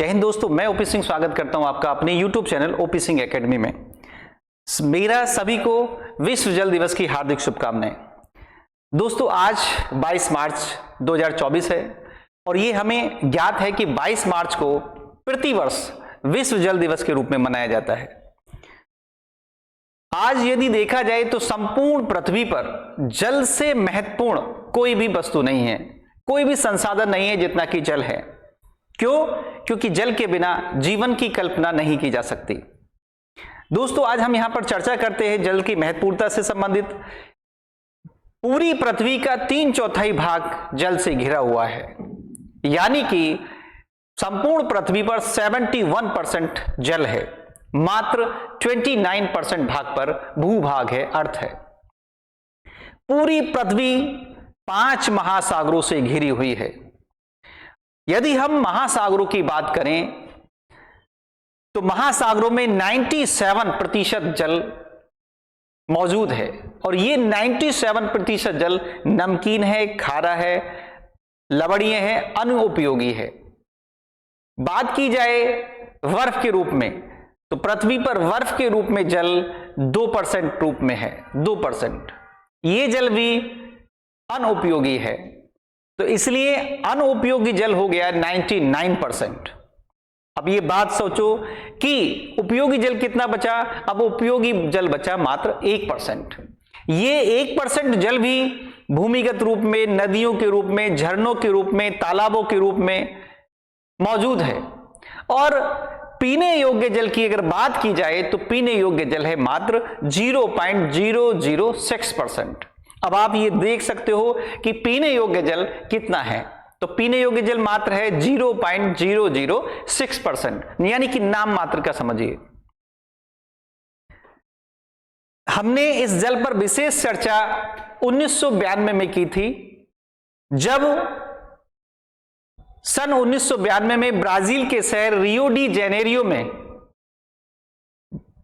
जय हिंद दोस्तों, मैं ओपी सिंह स्वागत करता हूं आपका अपने YouTube channel OP Singh academy में। मेरा सभी को विश्व जल दिवस की हार्दिक शुभकामनाएं। दोस्तों, आज 22 मार्च 2024 है और ये हमें ज्ञात है कि 22 मार्च को प्रतिवर्ष विश्व जल दिवस के रूप में मनाया जाता है। आज यदि देखा जाए तो संपूर्ण पृथ्वी पर जल से महत्वपूर्ण कोई भी वस्तु नहीं है, कोई भी संसाधन नहीं है जितना कि जल है। क्यों? क्योंकि जल के बिना जीवन की कल्पना नहीं की जा सकती। दोस्तों, आज हम यहां पर चर्चा करते हैं जल की महत्वपूर्णता से संबंधित। पूरी पृथ्वी का 3/4 भाग जल से घिरा हुआ है, यानी कि संपूर्ण पृथ्वी पर 71% जल है, मात्र 29% भाग पर भूभाग है, अर्थ है। पूरी पृथ्वी 5 महासागरों से घिरी हुई है। यदि हम महासागरों की बात करें तो महासागरों में 97% जल मौजूद है और ये 97% जल नमकीन है, खारा है, लवणीय है, अनुपयोगी है। बात की जाए बर्फ के रूप में तो पृथ्वी पर बर्फ के रूप में जल 2% रूप में है, 2%। ये जल भी अनुपयोगी है, तो इसलिए अनुपयोगी जल हो गया 99%। अब ये बात सोचो कि उपयोगी जल कितना बचा। अब उपयोगी जल बचा मात्र 1%। ये 1% जल भी भूमिगत रूप में, नदियों के रूप में, झरनों के रूप में, तालाबों के रूप में मौजूद है। और पीने योग्य जल की अगर बात की जाए तो पीने योग्य जल है मात्र 0.006%। अब आप ये देख सकते हो कि पीने योग्य जल कितना है, तो पीने योग्य जल मात्र है 0.006%, यानी कि नाम मात्र का समझिए। हमने इस जल पर विशेष चर्चा 1992 में की थी, जब सन 1992 में ब्राजील के शहर रियो डी जेनेरियो में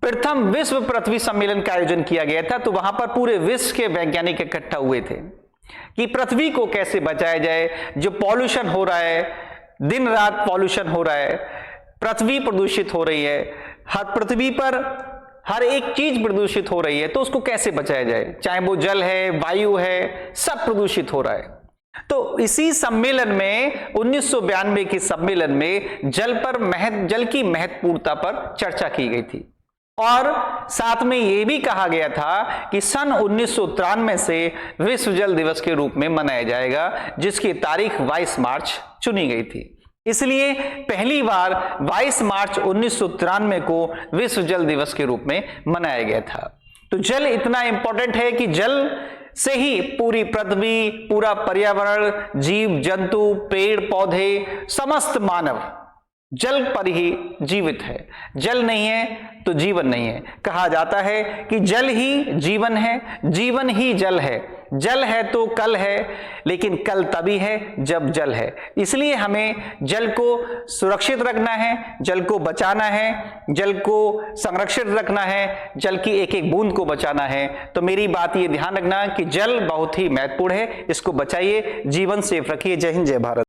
प्रथम विश्व पृथ्वी सम्मेलन का आयोजन किया गया था। तो वहां पर पूरे विश्व के वैज्ञानिक इकट्ठा हुए थे कि पृथ्वी को कैसे बचाया जाए। जो पॉल्यूशन हो रहा है, दिन रात पॉल्यूशन हो रहा है, पृथ्वी प्रदूषित हो रही है, हर पृथ्वी पर हर एक चीज प्रदूषित हो रही है, तो उसको कैसे बचाया जाए। चाहे वो जल है, वायु है, सब प्रदूषित हो रहा है। तो इसी सम्मेलन में 1992 के सम्मेलन में जल की महत्वपूर्णता पर चर्चा की गई थी और साथ में यह भी कहा गया था कि सन 1993 से विश्व जल दिवस के रूप में मनाया जाएगा, जिसकी तारीख 22 मार्च चुनी गई थी। इसलिए पहली बार 22 मार्च 1993 को विश्व जल दिवस के रूप में मनाया गया था। तो जल इतना इंपॉर्टेंट है कि जल से ही पूरी पृथ्वी, पूरा पर्यावरण, जीव जंतु, पेड़ पौधे, समस्त मानव जल पर ही जीवित है। जल नहीं है तो जीवन नहीं है। कहा जाता है कि जल ही जीवन है, जीवन ही जल है। जल है तो कल है, लेकिन कल तभी है जब जल है। इसलिए हमें जल को सुरक्षित रखना है, जल को बचाना है, जल को संरक्षित रखना है, जल की एक एक बूंद को बचाना है। तो मेरी बात ये ध्यान रखना कि जल बहुत ही महत्वपूर्ण है, इसको बचाइए, जीवन सेफ रखिए। जय हिंद, जय भारत।